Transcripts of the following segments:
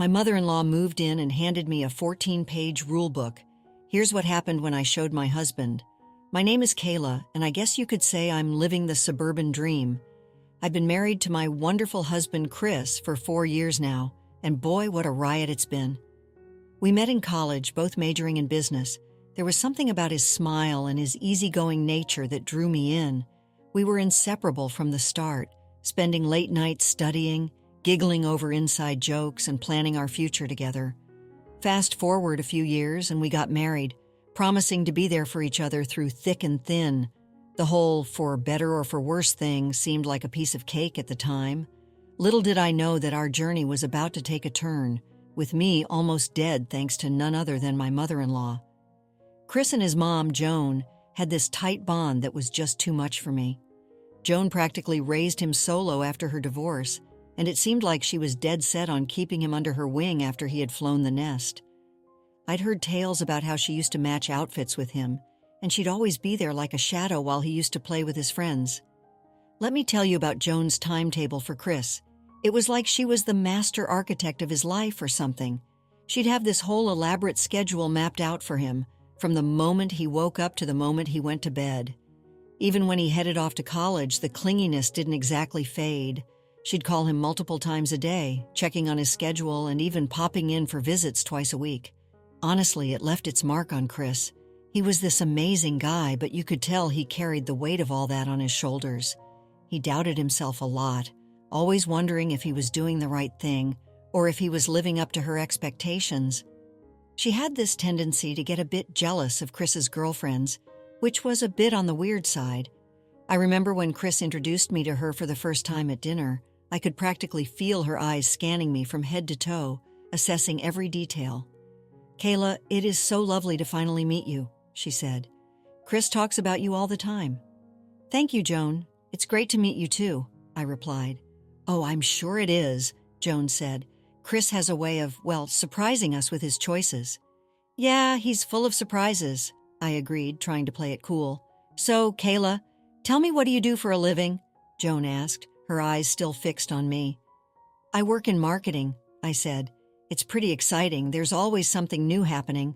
My mother-in-law moved in and handed me a 14-page rulebook. Here's what happened when I showed my husband. My name is Kayla, and I guess you could say I'm living the suburban dream. I've been married to my wonderful husband, Chris, for 4 years now, and boy, what a riot it's been. We met in college, both majoring in business. There was something about his smile and his easygoing nature that drew me in. We were inseparable from the start, spending late nights studying, giggling over inside jokes, and planning our future together. Fast forward a few years and we got married, promising to be there for each other through thick and thin. The whole for better or for worse thing seemed like a piece of cake at the time. Little did I know that our journey was about to take a turn, with me almost dead thanks to none other than my mother-in-law. Chris and his mom, Joan, had this tight bond that was just too much for me. Joan practically raised him solo after her divorce, and it seemed like she was dead set on keeping him under her wing after he had flown the nest. I'd heard tales about how she used to match outfits with him, and she'd always be there like a shadow while he used to play with his friends. Let me tell you about Joan's timetable for Chris. It was like she was the master architect of his life or something. She'd have this whole elaborate schedule mapped out for him, from the moment he woke up to the moment he went to bed. Even when he headed off to college, the clinginess didn't exactly fade. She'd call him multiple times a day, checking on his schedule and even popping in for visits twice a week. Honestly, it left its mark on Chris. He was this amazing guy, but you could tell he carried the weight of all that on his shoulders. He doubted himself a lot, always wondering if he was doing the right thing or if he was living up to her expectations. She had this tendency to get a bit jealous of Chris's girlfriends, which was a bit on the weird side. I remember when Chris introduced me to her for the first time at dinner, I could practically feel her eyes scanning me from head to toe, assessing every detail. "Kayla, it is so lovely to finally meet you," she said. "Chris talks about you all the time." "Thank you, Joan. It's great to meet you too," I replied. "Oh, I'm sure it is," Joan said. "Chris has a way of, well, surprising us with his choices." "Yeah, he's full of surprises," I agreed, trying to play it cool. "So, Kayla, tell me, what do you do for a living?" Joan asked, her eyes still fixed on me. "I work in marketing," I said. "It's pretty exciting. There's always something new happening."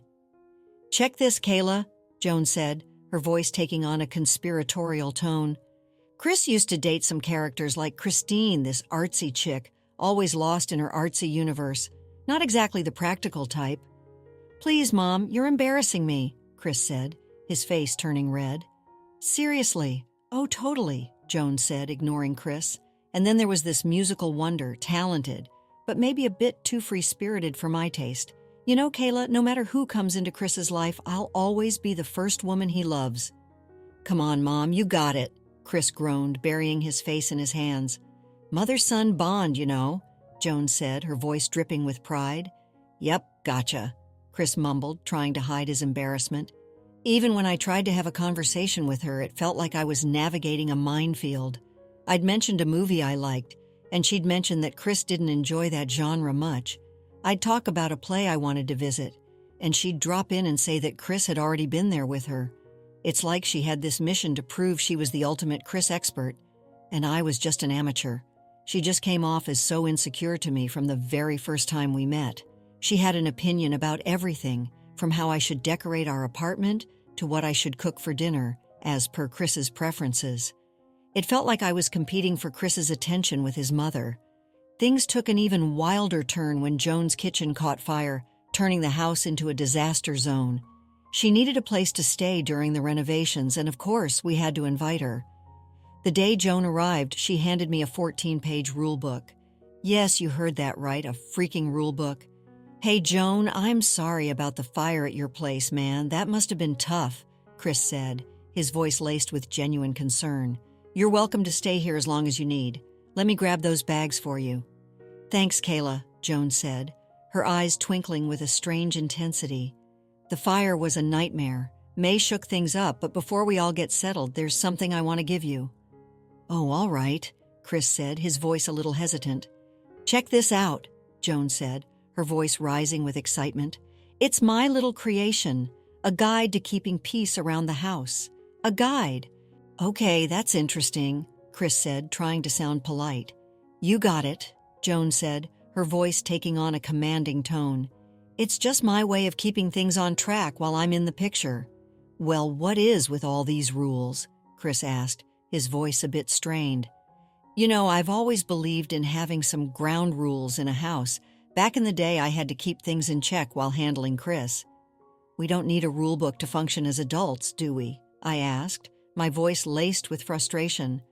"Check this, Kayla," Joan said, her voice taking on a conspiratorial tone. "Chris used to date some characters like Christine, this artsy chick, always lost in her artsy universe. Not exactly the practical type." "Please, Mom, you're embarrassing me," Chris said, his face turning red. "Seriously?" "Oh, totally," Joan said, ignoring Chris. And then there was this musical wonder, talented, but maybe a bit too free-spirited for my taste. "You know, Kayla, no matter who comes into Chris's life, I'll always be the first woman he loves." "Come on, Mom, you got it," Chris groaned, burying his face in his hands. "Mother-son bond, you know," Joan said, her voice dripping with pride. "Yep, gotcha," Chris mumbled, trying to hide his embarrassment. Even when I tried to have a conversation with her, it felt like I was navigating a minefield. I'd mentioned a movie I liked, and she'd mentioned that Chris didn't enjoy that genre much. I'd talk about a play I wanted to visit, and she'd drop in and say that Chris had already been there with her. It's like she had this mission to prove she was the ultimate Chris expert, and I was just an amateur. She just came off as so insecure to me from the very first time we met. She had an opinion about everything, from how I should decorate our apartment to what I should cook for dinner, as per Chris's preferences. It felt like I was competing for Chris's attention with his mother. Things took an even wilder turn when Joan's kitchen caught fire, turning the house into a disaster zone. She needed a place to stay during the renovations, and of course, we had to invite her. The day Joan arrived, she handed me a 14-page rulebook. Yes, you heard that right, a freaking rulebook. "Hey, Joan, I'm sorry about the fire at your place, man. That must have been tough," Chris said, his voice laced with genuine concern. "You're welcome to stay here as long as you need. Let me grab those bags for you." "Thanks, Kayla," Joan said, her eyes twinkling with a strange intensity. "The fire was a nightmare. May shook things up, but before we all get settled, there's something I want to give you." "Oh, all right," Chris said, his voice a little hesitant. "Check this out," Joan said, her voice rising with excitement. "It's my little creation, a guide to keeping peace around the house. A guide." "Okay, that's interesting," Chris said, trying to sound polite. "You got it," Joan said, her voice taking on a commanding tone. "It's just my way of keeping things on track while I'm in the picture." "Well, what is with all these rules?" Chris asked, his voice a bit strained. I've always believed in having some ground rules in a house. Back in the day, I had to keep things in check while handling Chris. "We don't need a rule book to function as adults, do we?" I asked, my voice laced with frustration.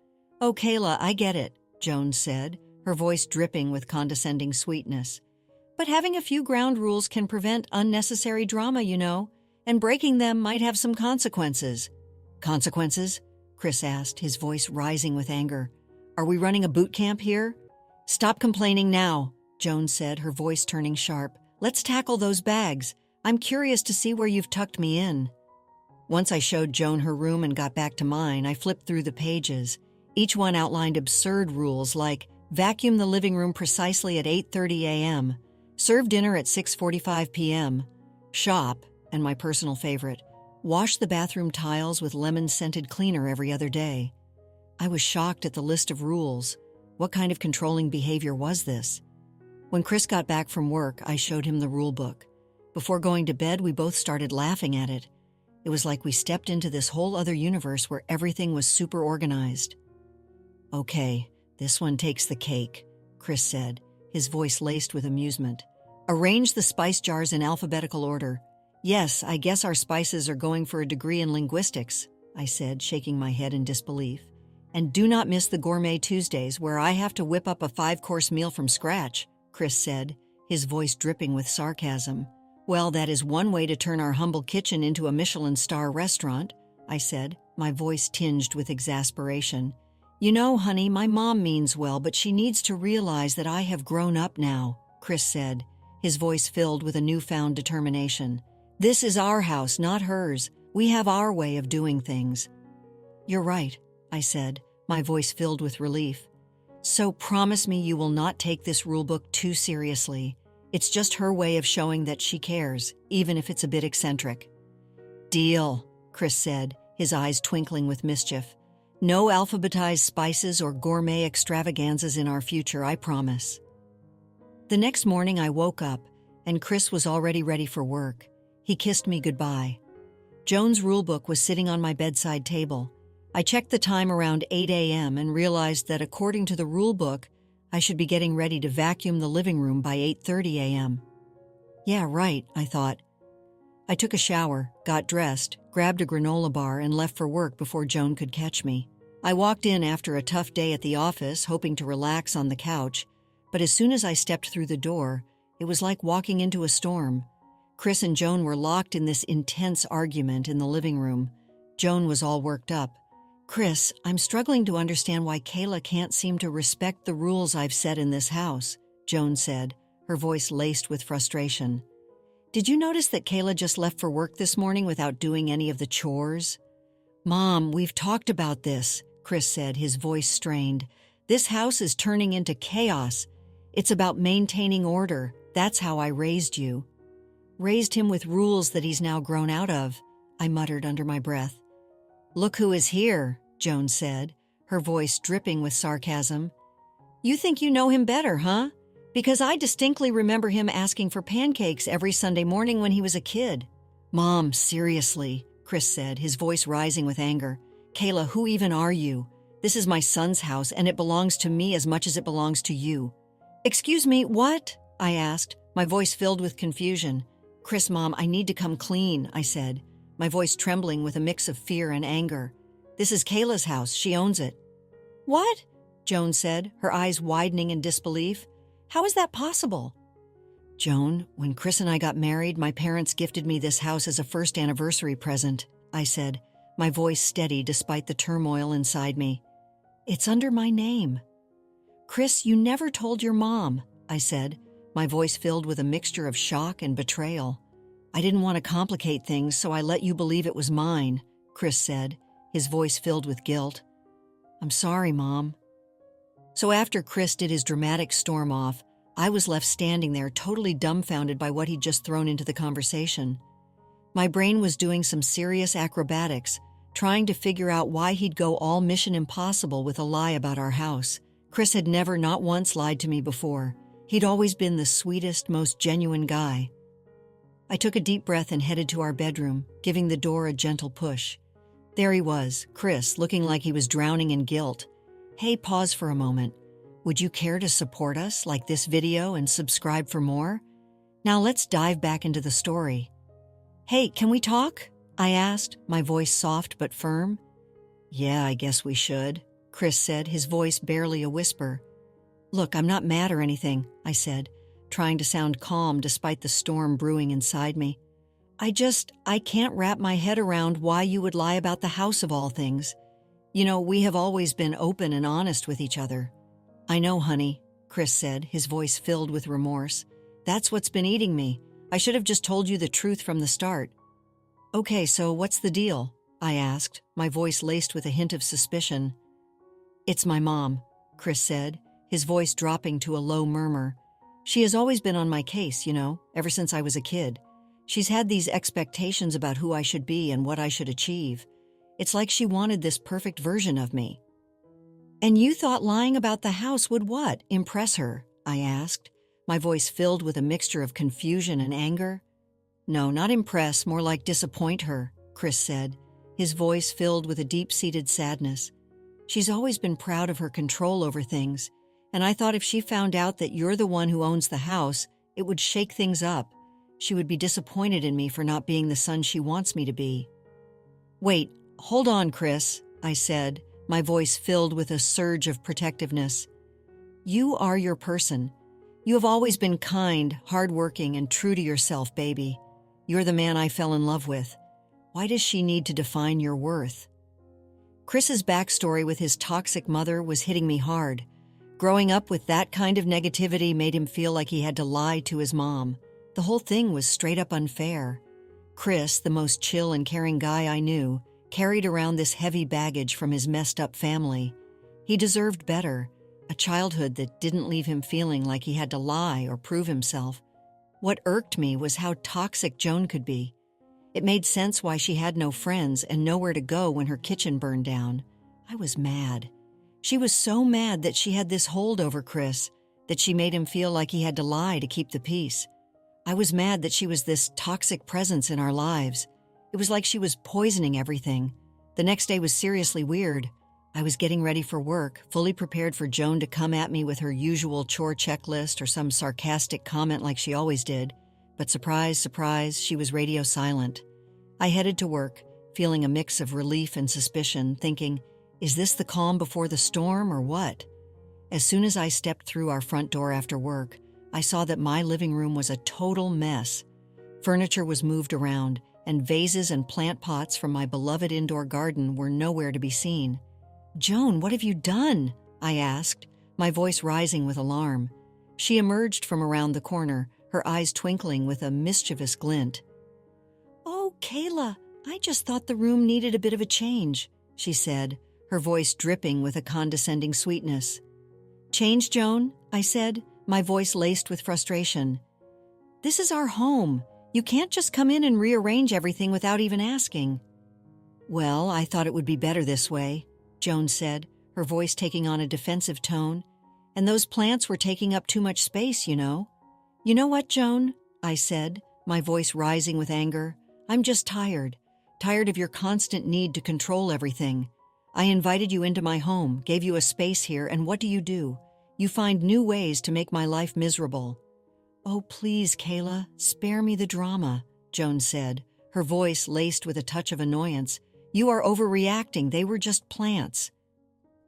"Oh, Kayla, I get it," Joan said, her voice dripping with condescending sweetness. "But having a few ground rules can prevent unnecessary drama, and breaking them might have some consequences." "Consequences?" Chris asked, his voice rising with anger. "Are we running a boot camp here?" "Stop complaining now," Joan said, her voice turning sharp. "Let's tackle those bags. I'm curious to see where you've tucked me in." Once I showed Joan her room and got back to mine, I flipped through the pages. Each one outlined absurd rules like vacuum the living room precisely at 8:30 a.m., serve dinner at 6:45 p.m., shop, and my personal favorite, wash the bathroom tiles with lemon-scented cleaner every other day. I was shocked at the list of rules. What kind of controlling behavior was this? When Chris got back from work, I showed him the rule book. Before going to bed, we both started laughing at it. It was like we stepped into this whole other universe where everything was super organized. "Okay, this one takes the cake," Chris said, his voice laced with amusement. "Arrange the spice jars in alphabetical order." "Yes, I guess our spices are going for a degree in linguistics," I said, shaking my head in disbelief. "And do not miss the Gourmet Tuesdays, where I have to whip up a 5-course meal from scratch," Chris said, his voice dripping with sarcasm. "Well, that is one way to turn our humble kitchen into a Michelin star restaurant," I said, my voice tinged with exasperation. "Honey, my mom means well, but she needs to realize that I have grown up now," Chris said, his voice filled with a newfound determination. "This is our house, not hers. We have our way of doing things." "You're right," I said, my voice filled with relief. "So promise me you will not take this rulebook too seriously. It's just her way of showing that she cares, even if it's a bit eccentric." "Deal," Chris said, his eyes twinkling with mischief. "No alphabetized spices or gourmet extravaganzas in our future, I promise." The next morning I woke up, and Chris was already ready for work. He kissed me goodbye. Joan's rulebook was sitting on my bedside table. I checked the time around 8 a.m. and realized that according to the rulebook, I should be getting ready to vacuum the living room by 8:30 a.m. Yeah, right, I thought. I took a shower, got dressed, grabbed a granola bar, and left for work before Joan could catch me. I walked in after a tough day at the office, hoping to relax on the couch, but as soon as I stepped through the door, it was like walking into a storm. Chris and Joan were locked in this intense argument in the living room. Joan was all worked up. "Chris, I'm struggling to understand why Kayla can't seem to respect the rules I've set in this house," Joan said, her voice laced with frustration. "Did you notice that Kayla just left for work this morning without doing any of the chores?" "Mom, we've talked about this," Chris said, his voice strained. "This house is turning into chaos. It's about maintaining order. That's how I raised you." "Raised him with rules that he's now grown out of," I muttered under my breath. "Look who is here," Joan said, her voice dripping with sarcasm. "You think you know him better, huh? Because I distinctly remember him asking for pancakes every Sunday morning when he was a kid." "Mom, seriously," Chris said, his voice rising with anger. "Kayla, who even are you? This is my son's house, and it belongs to me as much as it belongs to you." "Excuse me, what?" I asked, my voice filled with confusion. "Chris, Mom, I need to come clean," I said, my voice trembling with a mix of fear and anger. "This is Kayla's house. She owns it." "What?" Joan said, her eyes widening in disbelief. "How is that possible?" "Joan, when Chris and I got married, my parents gifted me this house as a first anniversary present," I said, my voice steady despite the turmoil inside me. "It's under my name." "Chris, you never told your mom," I said, my voice filled with a mixture of shock and betrayal. "I didn't want to complicate things, so I let you believe it was mine," Chris said, his voice filled with guilt. "I'm sorry, Mom." So after Chris did his dramatic storm off, I was left standing there totally dumbfounded by what he'd just thrown into the conversation. My brain was doing some serious acrobatics, trying to figure out why he'd go all Mission Impossible with a lie about our house. Chris had never, not once, lied to me before. He'd always been the sweetest, most genuine guy. I took a deep breath and headed to our bedroom, giving the door a gentle push. There he was, Chris, looking like he was drowning in guilt. Hey, pause for a moment. Would you care to support us, like this video, and subscribe for more? Now let's dive back into the story. Hey, can we talk? I asked, my voice soft but firm. Yeah, I guess we should, Chris said, his voice barely a whisper. Look, I'm not mad or anything, I said, trying to sound calm despite the storm brewing inside me. I can't wrap my head around why you would lie about the house of all things. You know, we have always been open and honest with each other. I know, honey, Chris said, his voice filled with remorse. That's what's been eating me. I should have just told you the truth from the start. Okay, so what's the deal? I asked, my voice laced with a hint of suspicion. It's my mom, Chris said, his voice dropping to a low murmur. She has always been on my case, ever since I was a kid. She's had these expectations about who I should be and what I should achieve. It's like she wanted this perfect version of me. And you thought lying about the house would what? Impress her? I asked, my voice filled with a mixture of confusion and anger. No, not impress, more like disappoint her, Chris said, his voice filled with a deep-seated sadness. She's always been proud of her control over things, and I thought if she found out that you're the one who owns the house, it would shake things up. She would be disappointed in me for not being the son she wants me to be. Wait, hold on, Chris, I said, my voice filled with a surge of protectiveness. You are your person. You have always been kind, hardworking, and true to yourself, baby. You're the man I fell in love with. Why does she need to define your worth? Chris's backstory with his toxic mother was hitting me hard. Growing up with that kind of negativity made him feel like he had to lie to his mom. The whole thing was straight up unfair. Chris, the most chill and caring guy I knew, carried around this heavy baggage from his messed up family. He deserved better, a childhood that didn't leave him feeling like he had to lie or prove himself. What irked me was how toxic Joan could be. It made sense why she had no friends and nowhere to go when her kitchen burned down. I was mad. She was so mad that she had this hold over Chris, that she made him feel like he had to lie to keep the peace. I was mad that she was this toxic presence in our lives. It was like she was poisoning everything. The next day was seriously weird. I was getting ready for work, fully prepared for Joan to come at me with her usual chore checklist or some sarcastic comment like she always did. But surprise, surprise, she was radio silent. I headed to work, feeling a mix of relief and suspicion, thinking, is this the calm before the storm or what? As soon as I stepped through our front door after work, I saw that my living room was a total mess. Furniture was moved around, and vases and plant pots from my beloved indoor garden were nowhere to be seen. Joan, what have you done? I asked, my voice rising with alarm. She emerged from around the corner, her eyes twinkling with a mischievous glint. Oh, Kayla, I just thought the room needed a bit of a change, she said, her voice dripping with a condescending sweetness. Change, Joan? I said, my voice laced with frustration. This is our home. You can't just come in and rearrange everything without even asking. Well, I thought it would be better this way, Joan said, her voice taking on a defensive tone. And those plants were taking up too much space, You know what, Joan? I said, my voice rising with anger. I'm just tired. Tired of your constant need to control everything. I invited you into my home, gave you a space here, and what do? You find new ways to make my life miserable. Oh, please, Kayla, spare me the drama, Joan said, her voice laced with a touch of annoyance. You are overreacting. They were just plants.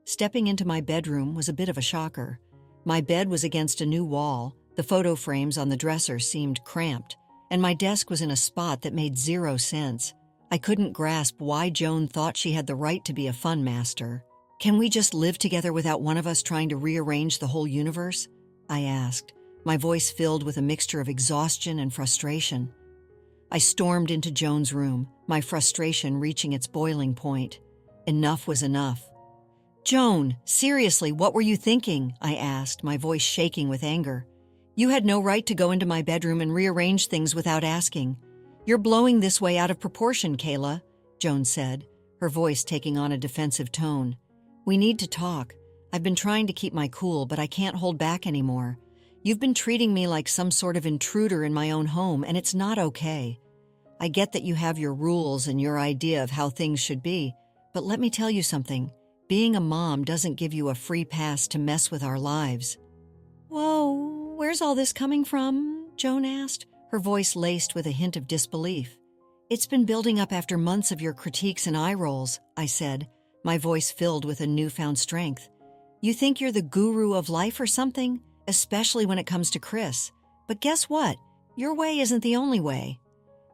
Stepping into my bedroom was a bit of a shocker. My bed was against a new wall, the photo frames on the dresser seemed cramped, and my desk was in a spot that made zero sense. I couldn't grasp why Joan thought she had the right to be a fun master. Can we just live together without one of us trying to rearrange the whole universe? I asked, my voice filled with a mixture of exhaustion and frustration. I stormed into Joan's room, my frustration reaching its boiling point. Enough was enough. Joan, seriously, what were you thinking? I asked, my voice shaking with anger. You had no right to go into my bedroom and rearrange things without asking. You're blowing this way out of proportion, Kayla, Joan said, her voice taking on a defensive tone. We need to talk. I've been trying to keep my cool, but I can't hold back anymore. You've been treating me like some sort of intruder in my own home, and it's not okay. I get that you have your rules and your idea of how things should be, but let me tell you something. Being a mom doesn't give you a free pass to mess with our lives." "Whoa, where's all this coming from?" Joan asked, her voice laced with a hint of disbelief. "It's been building up after months of your critiques and eye rolls," I said, my voice filled with a newfound strength. "You think you're the guru of life or something, especially when it comes to Chris. But guess what? Your way isn't the only way."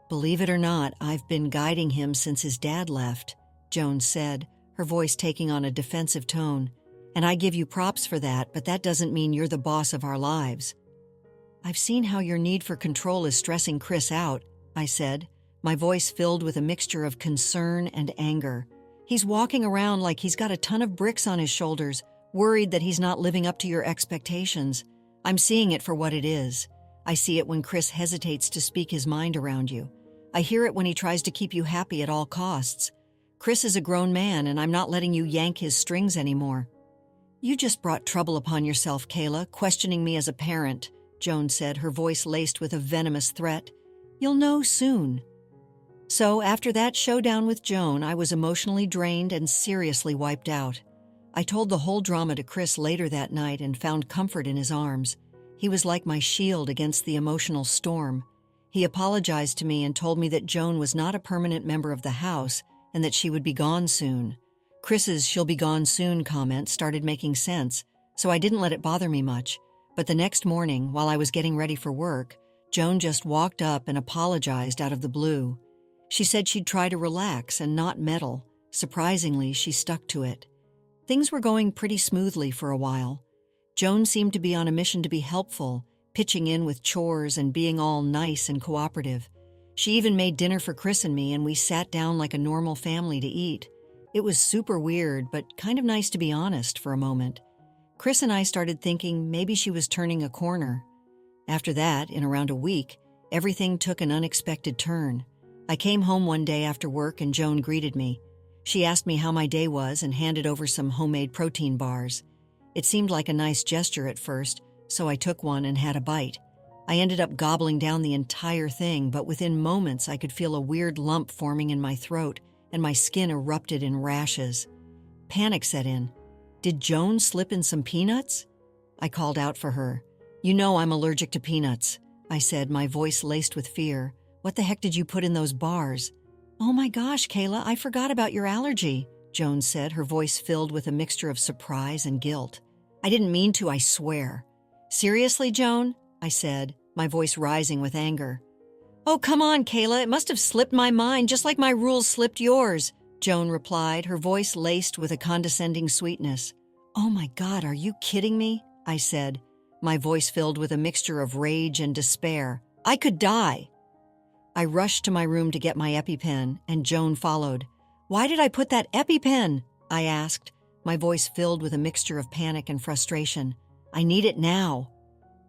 "Believe it or not, I've been guiding him since his dad left," Joan said, her voice taking on a defensive tone. "And I give you props for that, but that doesn't mean you're the boss of our lives." "I've seen how your need for control is stressing Chris out," I said, my voice filled with a mixture of concern and anger. "He's walking around like he's got a ton of bricks on his shoulders, worried that he's not living up to your expectations. I'm seeing it for what it is. I see it when Chris hesitates to speak his mind around you. I hear it when he tries to keep you happy at all costs. Chris is a grown man, and I'm not letting you yank his strings anymore." "You just brought trouble upon yourself, Kayla, questioning me as a parent," Joan said, her voice laced with a venomous threat. "You'll know soon." So after that showdown with Joan, I was emotionally drained and seriously wiped out. I told the whole drama to Chris later that night and found comfort in his arms. He was like my shield against the emotional storm. He apologized to me and told me that Joan was not a permanent member of the house and that she would be gone soon. Chris's "she'll be gone soon" comment started making sense, so I didn't let it bother me much. But the next morning, while I was getting ready for work, Joan just walked up and apologized out of the blue. She said she'd try to relax and not meddle. Surprisingly, she stuck to it. Things were going pretty smoothly for a while. Joan seemed to be on a mission to be helpful, pitching in with chores and being all nice and cooperative. She even made dinner for Chris and me, and we sat down like a normal family to eat. It was super weird, but kind of nice to be honest for a moment. Chris and I started thinking maybe she was turning a corner. After that, in around a week, everything took an unexpected turn. I came home one day after work and Joan greeted me. She asked me how my day was and handed over some homemade protein bars. It seemed like a nice gesture at first, so I took one and had a bite. I ended up gobbling down the entire thing, but within moments I could feel a weird lump forming in my throat and my skin erupted in rashes. Panic set in. Did Joan slip in some peanuts? I called out for her. "You know I'm allergic to peanuts," I said, my voice laced with fear. "What the heck did you put in those bars?" "Oh my gosh, Kayla, I forgot about your allergy," Joan said, her voice filled with a mixture of surprise and guilt. "I didn't mean to, I swear." "Seriously, Joan?" I said, my voice rising with anger. "Oh, come on, Kayla, it must have slipped my mind just like my rules slipped yours," Joan replied, her voice laced with a condescending sweetness. "Oh my God, are you kidding me?" I said, my voice filled with a mixture of rage and despair. "I could die." I rushed to my room to get my EpiPen, and Joan followed. "Why did I put that EpiPen?" I asked, my voice filled with a mixture of panic and frustration. "I need it now."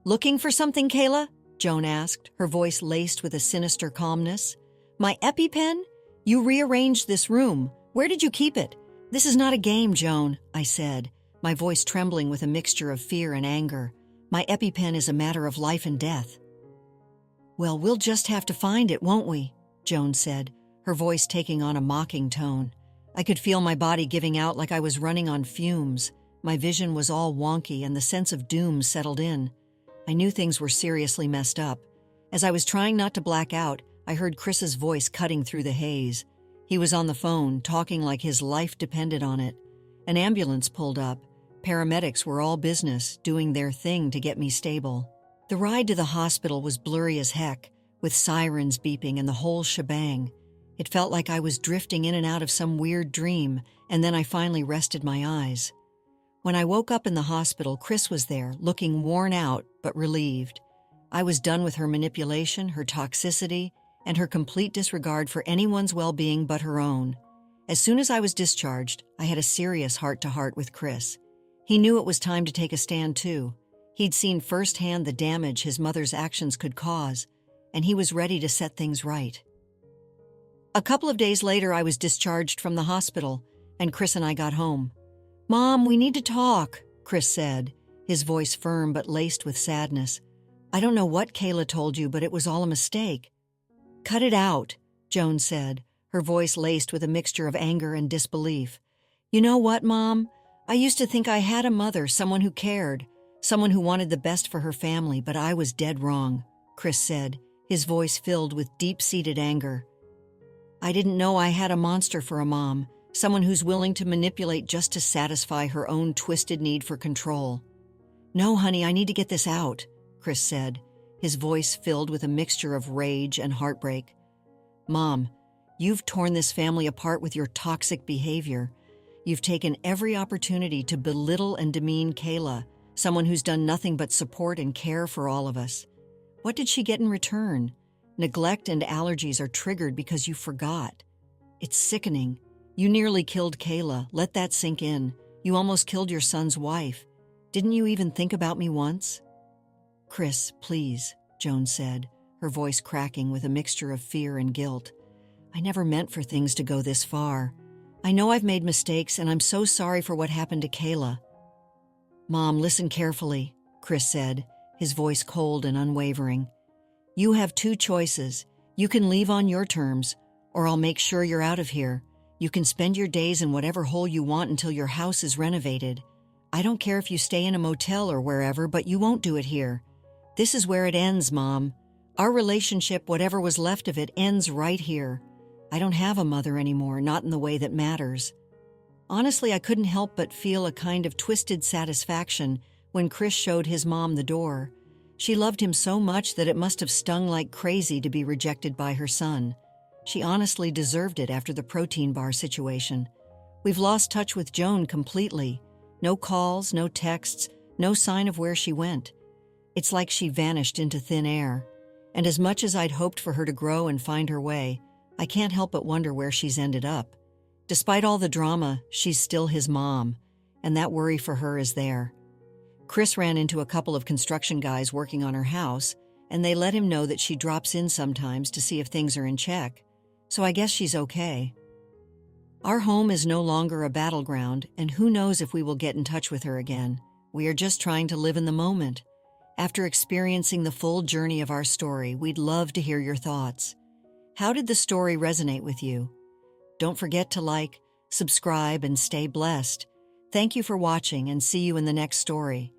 "Looking for something, Kayla?" Joan asked, her voice laced with a sinister calmness. "My EpiPen? You rearranged this room. Where did you keep it?" "This is not a game, Joan," I said, my voice trembling with a mixture of fear and anger. "My EpiPen is a matter of life and death." "Well, we'll just have to find it, won't we?" Joan said, her voice taking on a mocking tone. I could feel my body giving out like I was running on fumes. My vision was all wonky and the sense of doom settled in. I knew things were seriously messed up. As I was trying not to black out, I heard Chris's voice cutting through the haze. He was on the phone, talking like his life depended on it. An ambulance pulled up. Paramedics were all business, doing their thing to get me stable. The ride to the hospital was blurry as heck, with sirens beeping and the whole shebang. It felt like I was drifting in and out of some weird dream, and then I finally rested my eyes. When I woke up in the hospital, Chris was there, looking worn out but relieved. I was done with her manipulation, her toxicity, and her complete disregard for anyone's well-being but her own. As soon as I was discharged, I had a serious heart-to-heart with Chris. He knew it was time to take a stand, too. He'd seen firsthand the damage his mother's actions could cause, and he was ready to set things right. A couple of days later, I was discharged from the hospital, and Chris and I got home. "Mom, we need to talk," Chris said. his voice firm but laced with sadness. "I don't know what Kayla told you, but it was all a mistake." "Cut it out," Joan said, her voice laced with a mixture of anger and disbelief. "You know what, Mom? I used to think I had a mother, someone who cared, someone who wanted the best for her family, but I was dead wrong," Chris said, his voice filled with deep-seated anger. "I didn't know I had a monster for a mom, someone who's willing to manipulate just to satisfy her own twisted need for control." "No, honey, I need to get this out," Chris said, his voice filled with a mixture of rage and heartbreak. "Mom, you've torn this family apart with your toxic behavior. You've taken every opportunity to belittle and demean Kayla, someone who's done nothing but support and care for all of us. What did she get in return? Neglect and allergies are triggered because you forgot. It's sickening. You nearly killed Kayla. Let that sink in. You almost killed your son's wife. Didn't you even think about me once?" "Chris, please," Joan said, her voice cracking with a mixture of fear and guilt. "I never meant for things to go this far. I know I've made mistakes, and I'm so sorry for what happened to Kayla." "Mom, listen carefully," Chris said, his voice cold and unwavering. "You have two choices. You can leave on your terms, or I'll make sure you're out of here. You can spend your days in whatever hole you want until your house is renovated. I don't care if you stay in a motel or wherever, but you won't do it here. This is where it ends, Mom. Our relationship, whatever was left of it, ends right here. I don't have a mother anymore, not in the way that matters." Honestly, I couldn't help but feel a kind of twisted satisfaction when Chris showed his mom the door. She loved him so much that it must have stung like crazy to be rejected by her son. She honestly deserved it after the protein bar situation. We've lost touch with Joan completely. No calls, no texts, no sign of where she went. It's like she vanished into thin air. And as much as I'd hoped for her to grow and find her way, I can't help but wonder where she's ended up. Despite all the drama, she's still his mom, and that worry for her is there. Chris ran into a couple of construction guys working on her house, and they let him know that she drops in sometimes to see if things are in check. So I guess she's okay. Our home is no longer a battleground, and who knows if we will get in touch with her again. We are just trying to live in the moment. After experiencing the full journey of our story, we'd love to hear your thoughts. How did the story resonate with you? Don't forget to like, subscribe, and stay blessed. Thank you for watching, and see you in the next story.